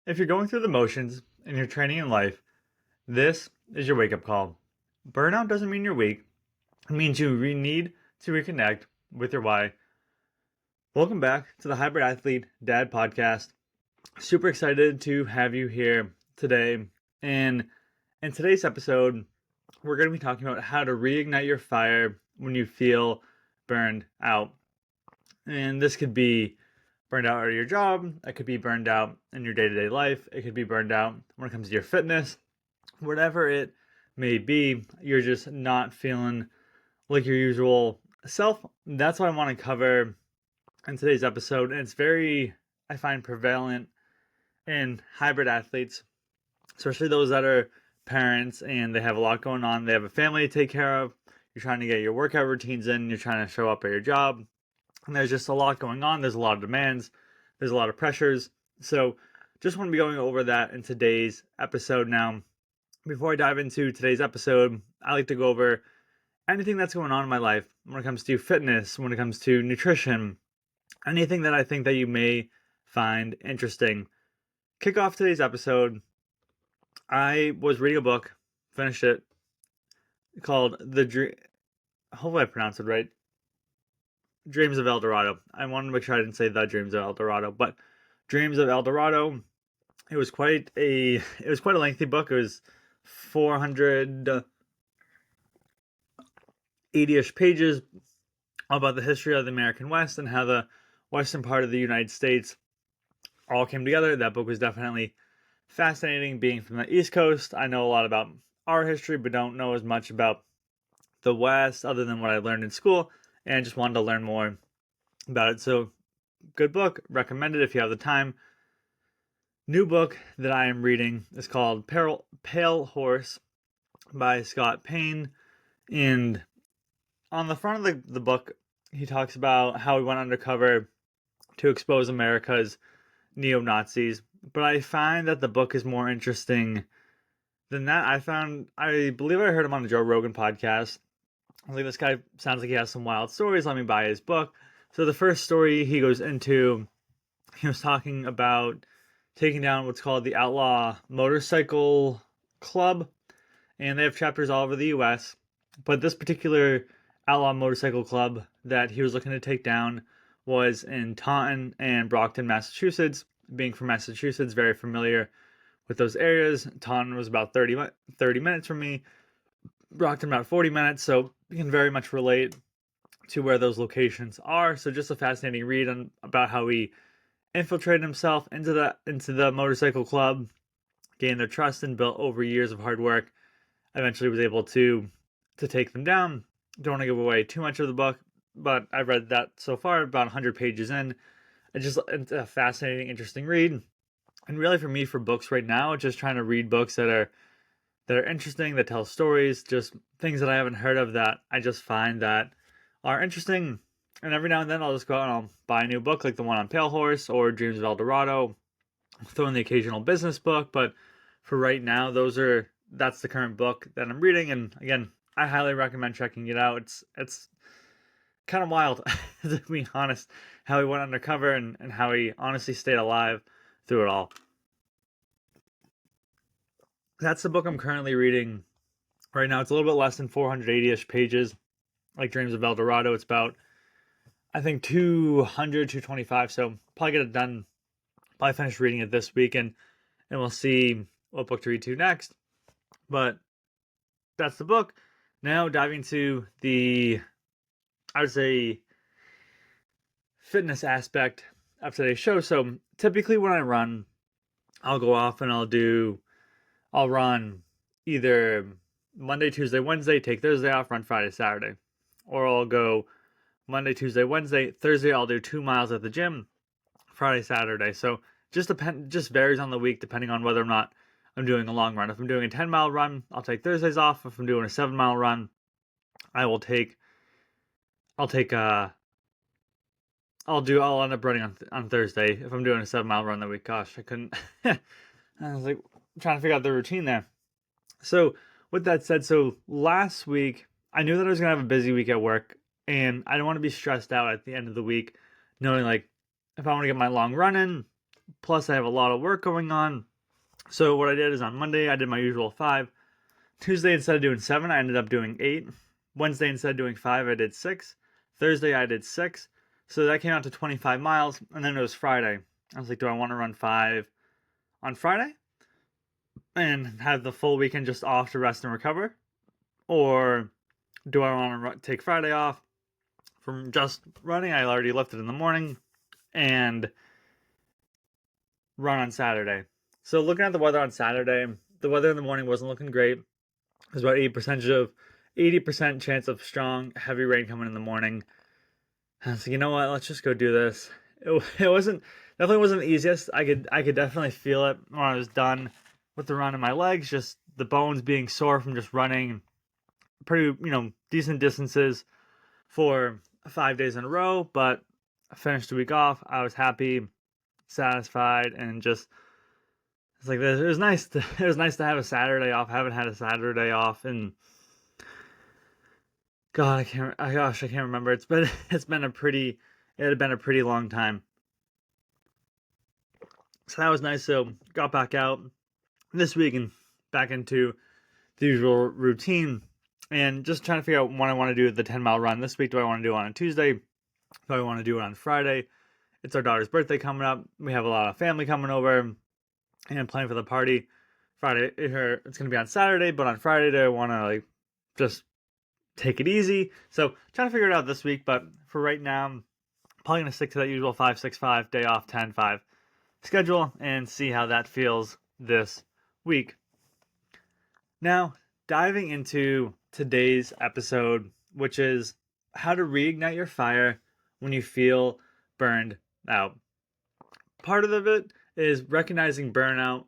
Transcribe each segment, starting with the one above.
If you're going through the motions and you're training in life, this is your wake up call. Burnout doesn't mean you're weak, it means you need to reconnect with your why. Welcome back to the Hybrid Athlete Dad Podcast. Super excited to have you here today. And in today's episode, we're going to be talking about how to reignite your fire when you feel burned out. And this could be burned out at your job, it could be burned out in your day-to-day life, it could be burned out when it comes to your fitness, whatever it may be, you're just not feeling like your usual self. That's what I want to cover in today's episode. And it's very, I find, prevalent in hybrid athletes, especially those that are parents and they have a lot going on. They have a family to take care of. You're trying to get your workout routines in. You're trying to show up at your job. And there's just a lot going on. There's a lot of demands. There's a lot of pressures. So just want to be going over that in today's episode. Now, before I dive into today's episode, I like to go over anything that's going on in my life when it comes to fitness, when it comes to nutrition, anything that I think that you may find interesting. Kick off today's episode. I was reading a book, finished it, called The Dream. Hopefully I pronounced it right. Dreams of El Dorado. I wanted to make sure I didn't say The Dreams of El Dorado, but Dreams of El Dorado. It was quite a lengthy book. It was 480-ish pages about the history of the American West and how the western part of the United States all came together. That book was definitely fascinating. Being from the East Coast, I know a lot about our history, but don't know as much about the West other than what I learned in school, and I just wanted to learn more about it. So, good book. Recommend it if you have the time. New book that I am reading is called Pale Horse by Scott Payne. And on the front of the book, he talks about how he went undercover to expose America's neo-Nazis. But I find that the book is more interesting than that. I believe I heard him on the Joe Rogan podcast. I was like, this guy sounds like he has some wild stories. Let me buy his book. So the first story he goes into, he was talking about taking down what's called the Outlaw Motorcycle Club. And they have chapters all over the U.S. But this particular Outlaw Motorcycle Club that he was looking to take down was in Taunton and Brockton, Massachusetts. Being from Massachusetts, very familiar with those areas. Taunton was about 30 minutes from me. Brockton about 40 minutes, so you can very much relate to where those locations are. So just a fascinating read about how he infiltrated himself into the motorcycle club, gained their trust, and built over years of hard work. Eventually was able to take them down. Don't want to give away too much of the book, but I've read that so far, about 100 pages in. It's a fascinating, interesting read. And really for me, for books right now, just trying to read books that are interesting, that tell stories, just things that I haven't heard of that I just find that are interesting. And every now and then I'll just go out and I'll buy a new book like the one on Pale Horse or Dreams of El Dorado. I'll throw in the occasional business book, but for right now, that's the current book that I'm reading. And again, I highly recommend checking it out. It's kind of wild, to be honest, how he went undercover and how he honestly stayed alive through it all. That's the book I'm currently reading right now. It's a little bit less than 480-ish pages. Like Dreams of El Dorado, it's about, I think, 225. So probably get it done. Probably finish reading it this week, and we'll see what book to read to next. But that's the book. Now diving to the, I would say, fitness aspect of today's show. So typically when I run, I'll go off and I'll run either Monday, Tuesday, Wednesday, take Thursday off, run Friday, Saturday. Or I'll go Monday, Tuesday, Wednesday, Thursday I'll do 2 miles at the gym, Friday, Saturday. So just varies on the week depending on whether or not I'm doing a long run. If I'm doing a 10-mile run, I'll take Thursdays off. If I'm doing a 7-mile run, I'll end up running on Thursday if I'm doing a 7-mile run that week. Gosh, I couldn't. I was like trying to figure out the routine there. So with that said, so last week I knew that I was gonna have a busy week at work, and I don't want to be stressed out at the end of the week, knowing like if I want to get my long run in, Plus, I have a lot of work going on. So what I did is on Monday, I did my usual 5. Tuesday, instead of doing 7, I ended up doing 8. Wednesday, instead of doing 5, I did 6. Thursday, I did 6. So that came out to 25 miles. And then it was Friday. I was like, do I want to run 5 on Friday and have the full weekend just off to rest and recover? Or do I want to take Friday off from just running? I already lifted in the morning and run on Saturday. So looking at the weather on Saturday, the weather in the morning wasn't looking great. There's about 80% chance of strong, heavy rain coming in the morning. I was like, you know what? Let's just go do this. It wasn't definitely wasn't the easiest. I could definitely feel it when I was done with the run in my legs. Just the bones being sore from just running pretty decent distances for 5 days in a row. But I finished the week off. I was happy, satisfied, and just it's like it was nice to it was nice to have a Saturday off. I haven't had a Saturday off in God, I can't remember. It had been a pretty long time. So that was nice. So got back out this week and back into the usual routine and just trying to figure out what I want to do with the 10-mile run this week. Do I want to do it on a Tuesday? Do I want to do it on Friday? It's our daughter's birthday coming up. We have a lot of family coming over and planning for the party. Friday, it's going to be on Saturday, but on Friday, do I want to just take it easy? So trying to figure it out this week, but for right now, I'm probably going to stick to that usual 5-6-5 day off 10-5 schedule and see how that feels this week. Now, diving into today's episode, which is how to reignite your fire when you feel burned out. Part of it is recognizing burnout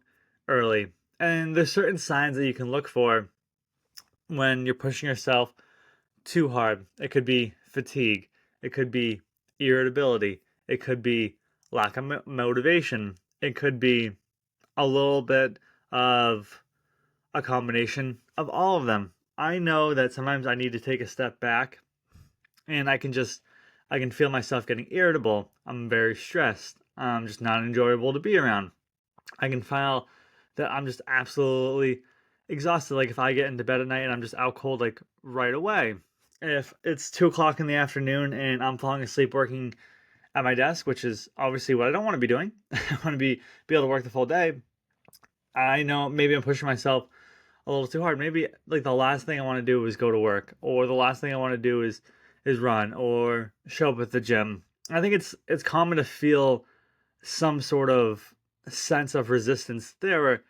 early, and there's certain signs that you can look for when you're pushing yourself too hard. It could be fatigue, it could be irritability, it could be lack of motivation, it could be a little bit of a combination of all of them. I know that sometimes I need to take a step back and I can feel myself getting irritable. I'm very stressed. I'm just not enjoyable to be around. I can feel that I'm just absolutely exhausted. Like if I get into bed at night and I'm just out cold right away. If it's 2 o'clock in the afternoon and I'm falling asleep working at my desk, which is obviously what I don't want to be doing. I want to be able to work the full day. I know maybe I'm pushing myself a little too hard. Maybe the last thing I want to do is go to work, or the last thing I want to do is run or show up at the gym. I think it's common to feel some sort of sense of resistance there. Where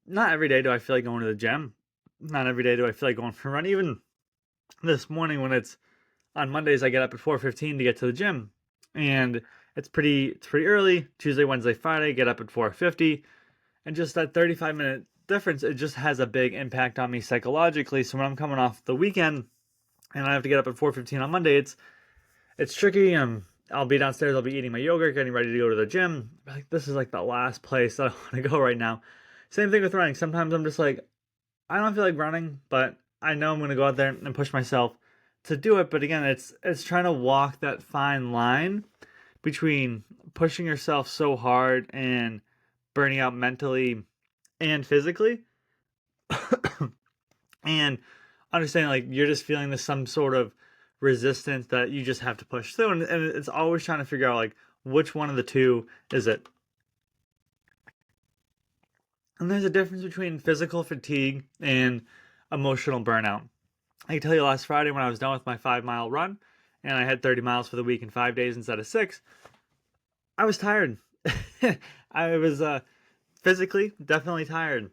not every day do I feel like going to the gym. Not every day do I feel like going for a run. Even this morning when it's on Mondays, I get up at 4:15 to get to the gym, and it's pretty early. Tuesday, Wednesday, Friday, get up at 4:50, and just that 35-minute difference, it just has a big impact on me psychologically. So when I'm coming off the weekend and I have to get up at 4:15 on Monday, it's tricky. I'll be downstairs, I'll be eating my yogurt, getting ready to go to the gym. This is the last place that I want to go right now. Same thing with running. Sometimes I'm just I don't feel like running, but I know I'm going to go out there and push myself to do it. But again, it's trying to walk that fine line between pushing yourself so hard and burning out mentally and physically, and understanding you're just feeling this some sort of resistance that you just have to push through, and it's always trying to figure out which one of the two is it. And there's a difference between physical fatigue and emotional burnout. I can tell you last Friday when I was done with my 5-mile run and I had 30 miles for the week in 5 days instead of 6, I was tired. I was physically definitely tired,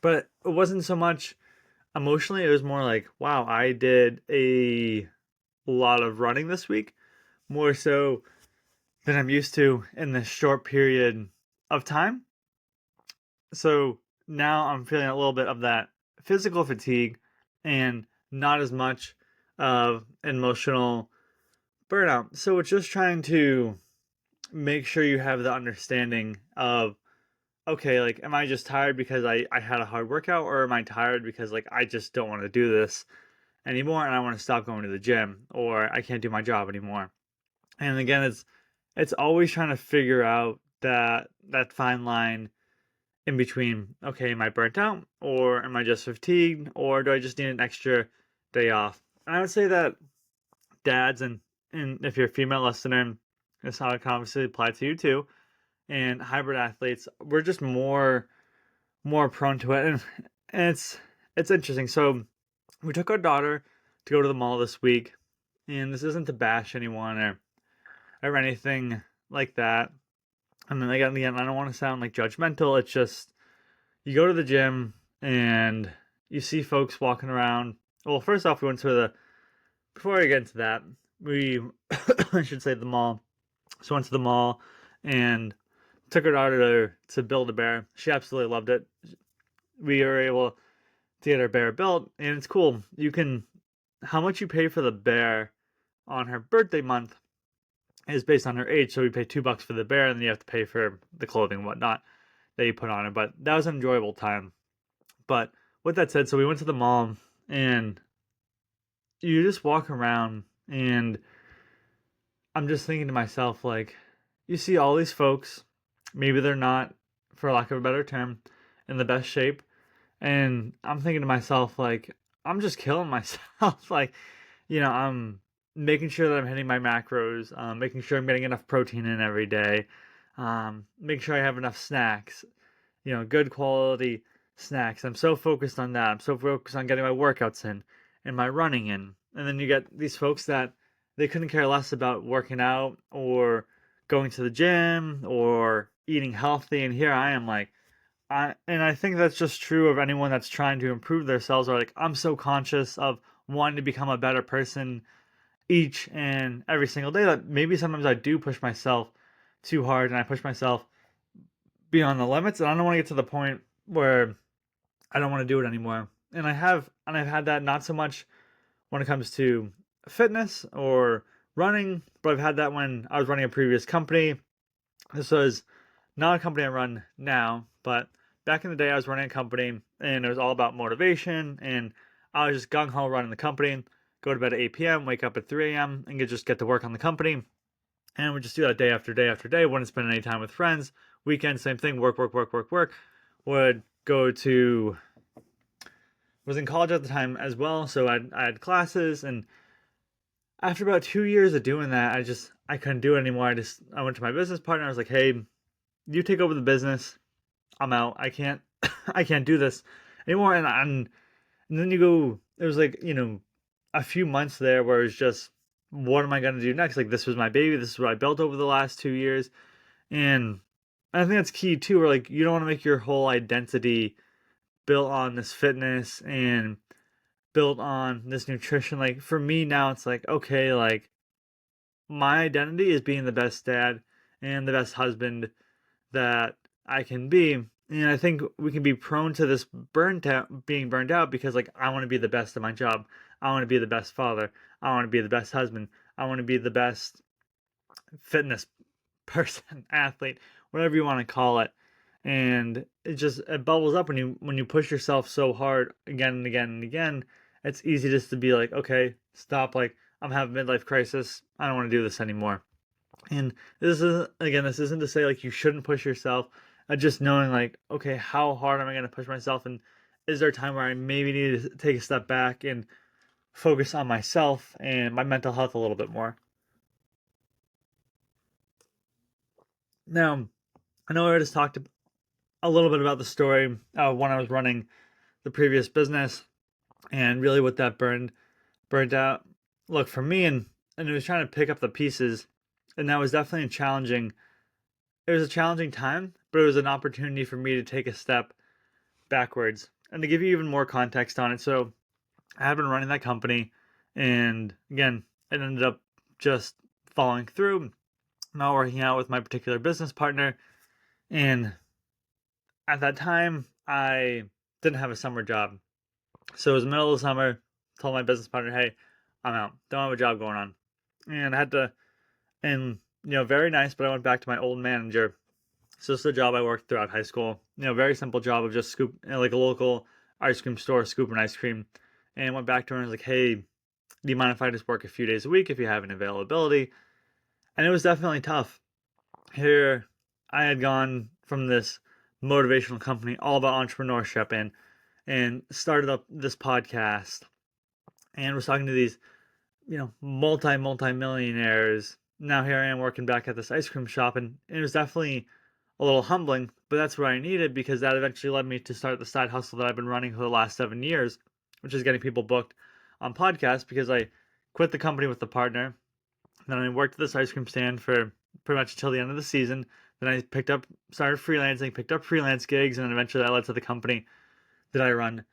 but it wasn't so much emotionally. It was more wow, I did a lot of running this week, more so than I'm used to in this short period of time. So now I'm feeling a little bit of that physical fatigue and not as much of emotional burnout. So it's just trying to make sure you have the understanding of, okay, am I just tired because I had a hard workout, or am I tired because I just don't want to do this anymore and I want to stop going to the gym, or I can't do my job anymore. And again, it's always trying to figure out that fine line in between, okay, am I burnt out or am I just fatigued or do I just need an extra day off? And I would say that dads and if you're a female listener, this how it can obviously apply to you too, and hybrid athletes, we're just more prone to it. And it's interesting. So we took our daughter to go to the mall this week, and this isn't to bash anyone or anything like that. And then again, I don't want to sound like judgmental. It's just you go to the gym and you see folks walking around. Well, first off, we went to the before I get into that, we I should say the mall. So went to the mall and took her daughter to build a bear. She absolutely loved it. We were able to get her bear built, and it's cool. You can how much you pay for the bear on her birthday month is based on her age. So we pay $2 for the bear, and then you have to pay for the clothing and whatnot that you put on her. But that was an enjoyable time. But with that said, so we went to the mall, and you just walk around, and I'm just thinking to myself, like, you see all these folks, maybe they're not, for lack of a better term, in the best shape. And I'm thinking to myself, like, I'm just killing myself. Like, I'm making sure that I'm hitting my macros, making sure I'm getting enough protein in every day, making sure I have enough snacks, good quality snacks. I'm so focused on that. I'm so focused on getting my workouts in and my running in. And then you get these folks that they couldn't care less about working out or going to the gym or eating healthy. And here I am like, I think that's just true of anyone that's trying to improve themselves, or like, I'm so conscious of wanting to become a better person each and every single day that maybe sometimes I do push myself too hard and I push myself beyond the limits, and I don't want to get to the point where I don't want to do it anymore. I've had that not so much when it comes to fitness or running, but I've had that when I was running a previous company. This was not a company I run now, but back in the day I was running a company and it was all about motivation, and I was just gung ho running the company, go to bed at 8 p.m., wake up at 3 a.m., and just get to work on the company. And we just do that day after day after day. Wouldn't spend any time with friends. Weekend, same thing, work, work, work, work, work. Would go to was in college at the time as well, so I had classes, and after about 2 years of doing that, I couldn't do it anymore. I went to my business partner. I was like, "Hey, you take over the business. I'm out. I can't I can't do this anymore." And then you go. It was like a few months there where it was just, what am I gonna do next? Like, this was my baby. This is what I built over the last 2 years, and I think that's key too. Where like you don't want to make your whole identity built on this fitness and built on this nutrition. Like for me now, it's like, okay, like my identity is being the best dad and the best husband that I can be. And I think we can be prone to this being burned out because like I want to be the best at my job. I want to be the best father. I want to be the best husband. I want to be the best fitness person, athlete, whatever you want to call it. And it bubbles up when you push yourself so hard again and again and again. It's easy just to be like, okay, stop. Like, I'm having a midlife crisis. I don't want to do this anymore. And this isn't to say like you shouldn't push yourself. Just knowing like, okay, how hard am I going to push myself, and is there a time where I maybe need to take a step back and focus on myself and my mental health a little bit more. Now, I know I just talked a little bit about the story when I was running the previous business and really what that burned out. Look, for me, and it was trying to pick up the pieces, and that was definitely it was a challenging time, but it was an opportunity for me to take a step backwards. And to give you even more context on it, so I had been running that company, and again, it ended up just falling through, not working out with my particular business partner. And at that time, I didn't have a summer job. So it was the middle of the summer, told my business partner, hey, I'm out. Don't have a job going on. And I had to, and, very nice, but I went back to my old manager. So this is a job I worked throughout high school. Very simple job of just like a local ice cream store, scooping ice cream. And went back to her and was like, hey, do you mind if I just work a few days a week if you have an availability? And it was definitely tough. Here, I had gone from this motivational company all about entrepreneurship and started up this podcast and was talking to these, multi millionaires. Now here I am working back at this ice cream shop, and it was definitely a little humbling, but that's what I needed because that eventually led me to start the side hustle that I've been running for the last 7 years, which is getting people booked on podcasts because I quit the company with the partner. Then I worked at this ice cream stand for pretty much until the end of the season. Then I started freelancing, picked up freelance gigs, and then eventually that led to the company that I run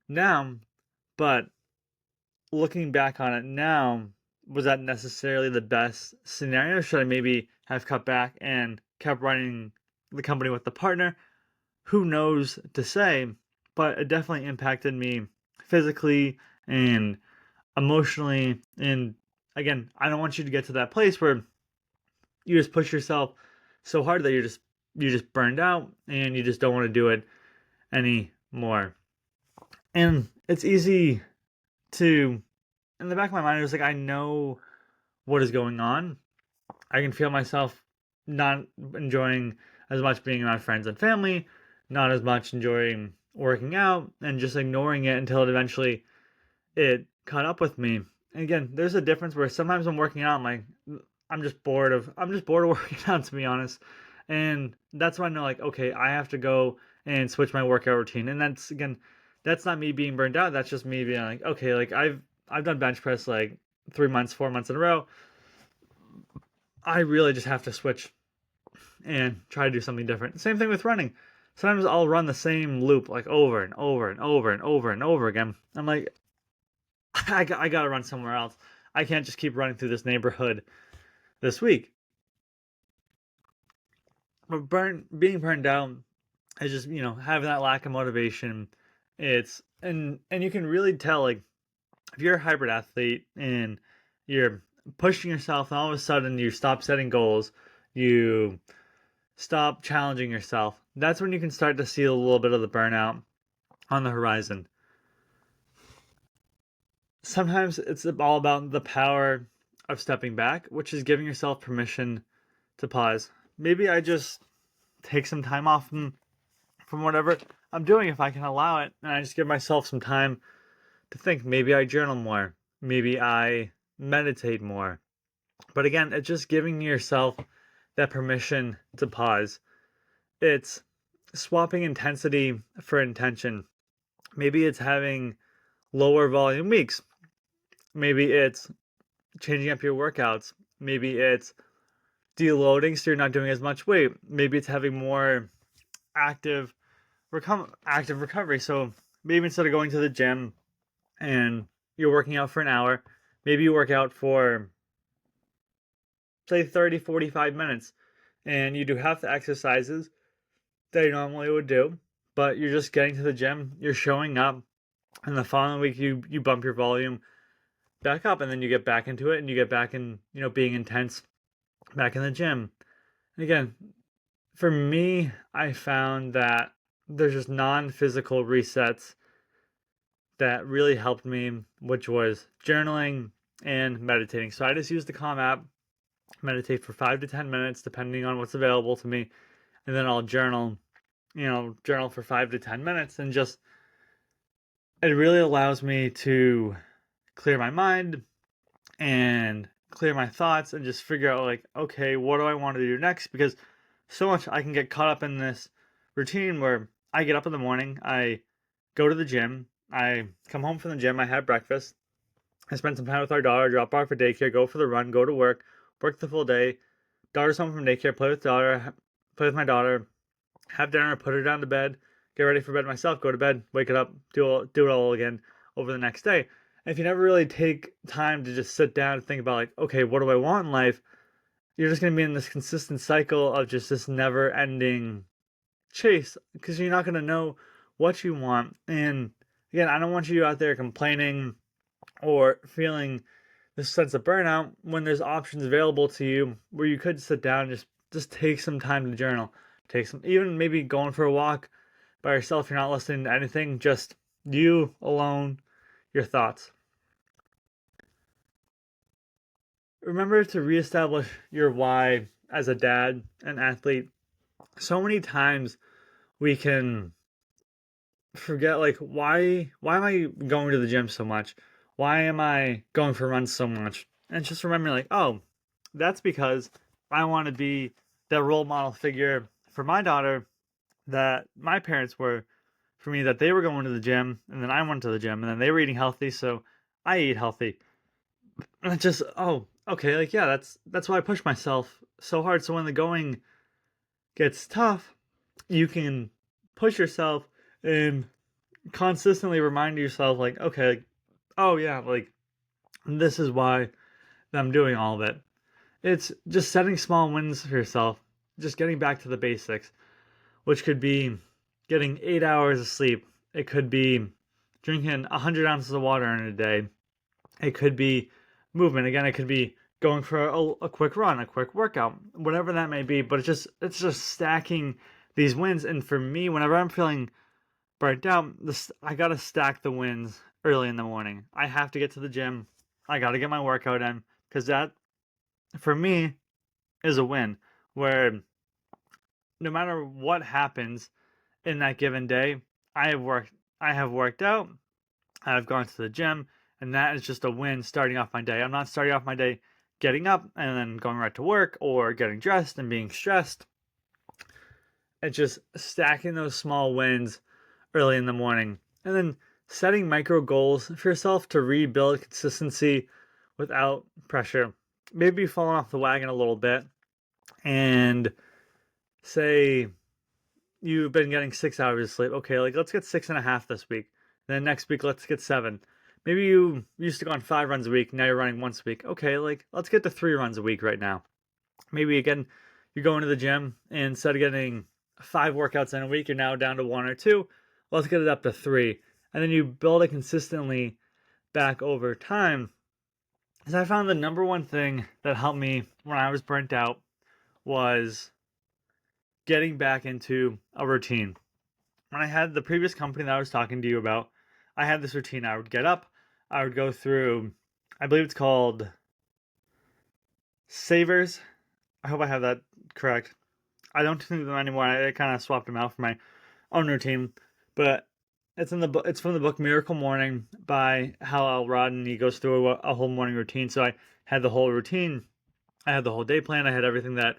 now. But looking back on it now, was that necessarily the best scenario? Should I maybe have cut back and kept running the company with the partner? Who knows to say, but it definitely impacted me physically and emotionally. And again, I don't want you to get to that place where you just push yourself so hard that you just burned out and you just don't want to do it anymore. And it's easy to, in the back of my mind, it was like I know what is going on. I can feel myself not enjoying as much being around friends and family, not as much enjoying working out, and just ignoring it until it caught up with me. And again, there's a difference where sometimes I'm working out, I'm just bored of working out, to be honest. And that's when I know, like, okay, I have to go and switch my workout routine. And that's not me being burned out. That's just me being like, okay, like I've done bench press like 3 months, 4 months in a row. I really just have to switch and try to do something different. Same thing with running. Sometimes I'll run the same loop like over and over and over and over and over again. I'm like, I gotta run somewhere else. I can't just keep running through this neighborhood this week. But being burned out is just, having that lack of motivation. And you can really tell, like, if you're a hybrid athlete and you're pushing yourself and all of a sudden you stop setting goals, you stop challenging yourself, that's when you can start to see a little bit of the burnout on the horizon. Sometimes it's all about the power of stepping back, which is giving yourself permission to pause. Maybe I just take some time off from whatever I'm doing if I can allow it, and I just give myself some time to think. Maybe I journal more. Maybe I meditate more. But again, it's just giving yourself that permission to pause. It's swapping intensity for intention. Maybe it's having lower volume weeks. Maybe it's changing up your workouts. Maybe it's deloading so you're not doing as much weight. Maybe it's having more active active recovery. So maybe instead of going to the gym and you're working out for an hour, maybe you work out for say 30, 45 minutes and you do half the exercises that you normally would do, but you're just getting to the gym, you're showing up, and the following week you bump your volume back up and then you get back into it and you get back in, being intense back in the gym. And again, for me, I found that there's just non-physical resets that really helped me, which was journaling and meditating. So I just use the Calm app, meditate for 5 to 10 minutes, depending on what's available to me, and then I'll journal for 5 to 10 minutes, and just it really allows me to clear my mind and clear my thoughts and just figure out, like, okay, what do I want to do next? Because so much I can get caught up in this routine where I get up in the morning, I go to the gym, I come home from the gym, I have breakfast, I spend some time with our daughter, drop her off for daycare, go for the run, go to work the full day, daughter's home from daycare, play with my daughter, have dinner, put her down to bed, get ready for bed myself, go to bed, wake it up, do it all again over the next day. And if you never really take time to just sit down and think about, like, okay, what do I want in life? You're just going to be in this consistent cycle of just this never ending chase because you're not going to know what you want. And again, I don't want you out there complaining or feeling this sense of burnout when there's options available to you where you could sit down and just take some time to journal. Take some, even maybe going for a walk by yourself. You're not listening to anything, just you alone, your thoughts. Remember to reestablish your why as a dad, an athlete, so many times we can forget, like, why am I going to the gym so much? Why am I going for runs so much? And just remember, like, oh, that's because I want to be that role model figure for my daughter that my parents were for me, that they were going to the gym and then I went to the gym and then they were eating healthy, so I eat healthy. And it's just, oh, okay, like, yeah, that's why I push myself so hard, so when the going gets tough, you can push yourself and consistently remind yourself, like, okay, like, oh yeah, like, this is why I'm doing all of it. It's just setting small wins for yourself, just getting back to the basics, which could be getting 8 hours of sleep. It could be drinking 100 ounces of water in a day. It could be movement. Again, it could be going for a quick run, a quick workout, whatever that may be. But it's just stacking these wins. And for me, whenever I'm feeling burnt out, I gotta stack the wins early in the morning. I have to get to the gym. I gotta get my workout in because that, for me, is a win. Where no matter what happens in that given day, I have worked. I have worked out. I've gone to the gym, and that is just a win starting off my day. I'm not starting off my day getting up and then going right to work or getting dressed and being stressed. It's just stacking those small wins early in the morning and then setting micro goals for yourself to rebuild consistency without pressure. Maybe falling off the wagon a little bit and say you've been getting 6 hours of sleep. Okay, like, let's get 6.5 this week. Then next week, let's get 7. Maybe you used to go on 5 runs a week. Now you're running once a week. Okay, like, let's get to 3 runs a week right now. Maybe again, you're going to the gym and instead of getting 5 workouts in a week, you're now down to 1 or 2. Let's get it up to 3. And then you build it consistently back over time. Because I found the number one thing that helped me when I was burnt out was getting back into a routine. When I had the previous company that I was talking to you about, I had this routine. I would get up, I would go through, I believe it's called Savers. I hope I have that correct. I don't do them anymore. I kind of swapped them out for my own routine, but it's in the book. It's from the book Miracle Morning by Hal Elrod, and he goes through a whole morning routine. So I had the whole routine. I had the whole day plan. I had everything that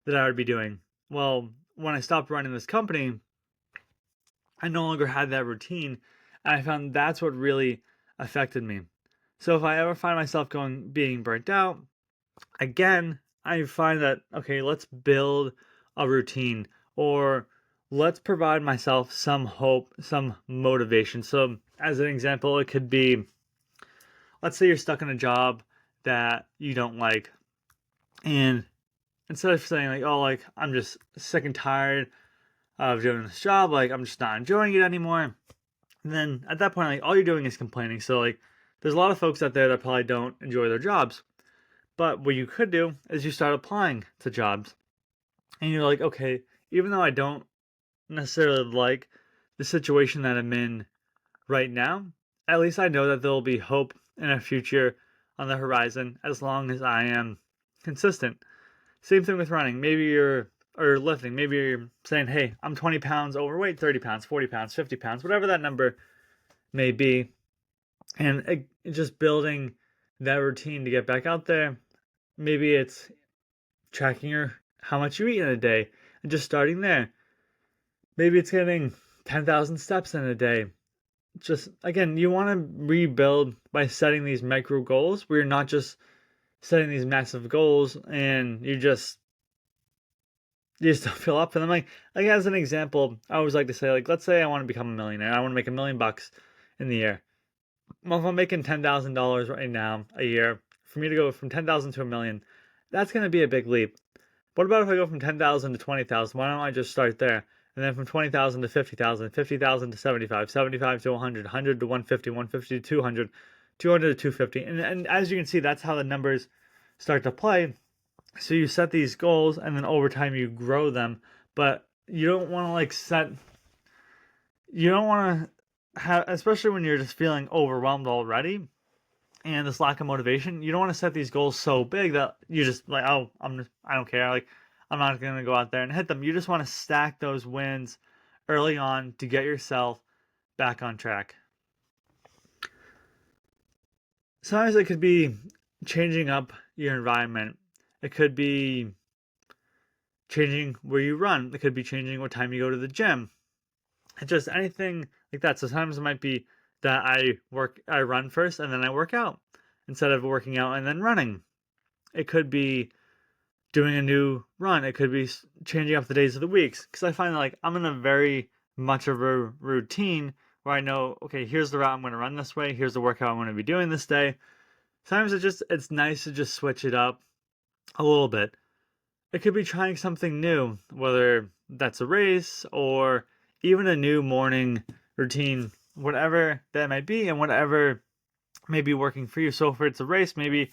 I would be doing. Well, when I stopped running this company, I no longer had that routine, and I found that's what really affected me. So if I ever find myself being burnt out, again, I find that, okay, let's build a routine, or let's provide myself some hope, some motivation. So as an example, it could be, let's say you're stuck in a job that you don't like, and instead of saying, like, oh, like, I'm just sick and tired of doing this job, like, I'm just not enjoying it anymore. And then at that point, like, all you're doing is complaining. So, like, there's a lot of folks out there that probably don't enjoy their jobs. But what you could do is you start applying to jobs. And you're like, okay, even though I don't necessarily like the situation that I'm in right now, at least I know that there will be hope in a future on the horizon as long as I am consistent. Same thing with running. Or lifting. Maybe you're saying, hey, I'm 20 pounds overweight, 30 pounds, 40 pounds, 50 pounds, whatever that number may be. And just building that routine to get back out there. Maybe it's tracking how much you eat in a day and just starting there. Maybe it's getting 10,000 steps in a day. Just, again, you want to rebuild by setting these micro goals where you're not just setting these massive goals and you just don't feel up for them. Like as an example, I always like to say, like, let's say I want to become a millionaire. I want to make $1 million in the year. Well, if I'm making $10,000 right now a year, for me to go from 10,000 to a million, that's going to be a big leap. What about if I go from 10,000 to 20,000? Why don't I just start there? And then from 20,000 to 50,000, 50,000 to 75, 75 to 100, 100 to 150, 150 to 200, 200 to 250. And as you can see, that's how the numbers start to play. So you set these goals and then over time you grow them, but you don't want to you don't want to have, especially when you're just feeling overwhelmed already and this lack of motivation, you don't want to set these goals so big that you just like, oh, I don't care. Like, I'm not going to go out there and hit them. You just want to stack those wins early on to get yourself back on track. Sometimes it could be changing up your environment. It could be changing where you run. It could be changing what time you go to the gym. It's just anything like that. So sometimes it might be that I run first and then I work out instead of working out and then running. It could be doing a new run. It could be changing up the days of the weeks. Because I find that, like, I'm in a very much of a routine where I know, okay, here's the route I'm going to run this way. Here's the workout I'm going to be doing this day. Sometimes it's nice to just switch it up a little bit. It could be trying something new, whether that's a race or even a new morning routine, whatever that might be, and whatever may be working for you. So if it's a race, maybe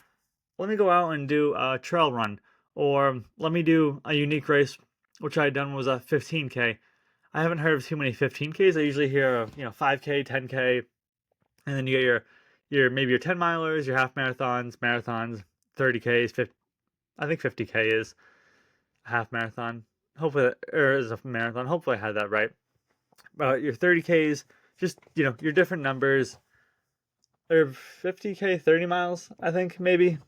let me go out and do a trail run, or let me do a unique race, which I had done was a 15K. I haven't heard of too many 15Ks. I usually hear of 5K, 10K, and then you get your maybe your 10 milers, your half marathons, 30Ks, 50, I think 50K is a half marathon. Hopefully, or is a marathon. Hopefully, I had that right. Your 30Ks, just your different numbers. Or 50K, 30 miles, I think maybe.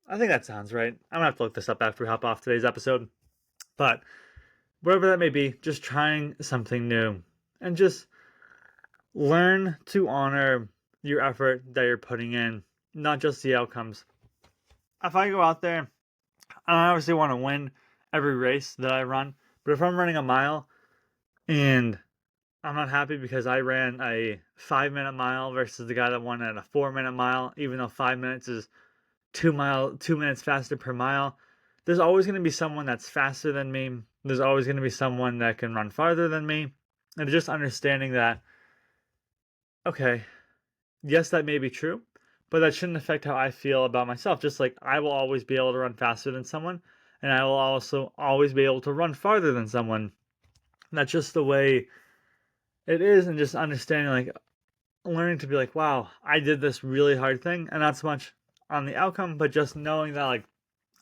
I think that sounds right. I'm gonna have to look this up after we hop off today's episode. But whatever that may be, just trying something new and just learn to honor your effort that you're putting in, not just the outcomes. If I go out there, I obviously want to win every race that I run, but if I'm running a mile and I'm not happy because I ran a 5-minute mile versus the guy that won at a 4-minute mile, even though 5 minutes is 2 minutes faster per mile, there's always going to be someone that's faster than me. There's always going to be someone that can run farther than me. And just understanding that, okay, yes, that may be true, but that shouldn't affect how I feel about myself. Just like I will always be able to run faster than someone, and I will also always be able to run farther than someone. And that's just the way it is, and just understanding, like, learning to be like, wow, I did this really hard thing, and not so much on the outcome, but just knowing that, like,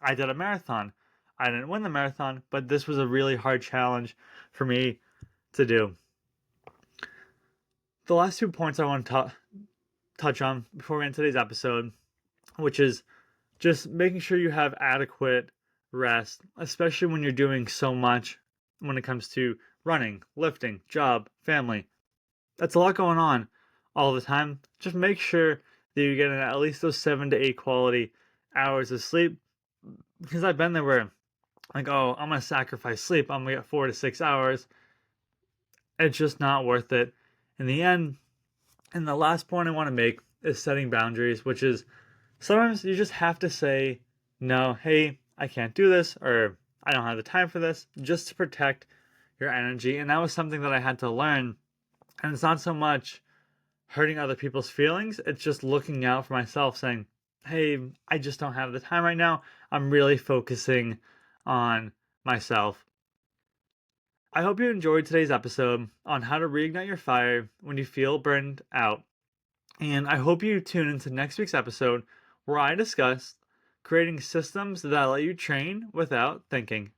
I did a marathon. I didn't win the marathon, but this was a really hard challenge for me to do. The last 2 points I want to touch on before we end today's episode, which is just making sure you have adequate rest, especially when you're doing so much when it comes to running, lifting, job, family. That's a lot going on all the time. Just make sure that you get at least those 7 to 8 quality hours of sleep. Because I've been there where, like, oh, I'm going to sacrifice sleep. I'm going to get 4 to 6 hours. It's just not worth it in the end. And the last point I want to make is setting boundaries, which is sometimes you just have to say, no, hey, I can't do this, or I don't have the time for this, just to protect your energy. And that was something that I had to learn. And it's not so much hurting other people's feelings, it's just looking out for myself, saying, hey, I just don't have the time right now. I'm really focusing on myself. I hope you enjoyed today's episode on how to reignite your fire when you feel burned out. And I hope you tune into next week's episode where I discuss creating systems that let you train without thinking.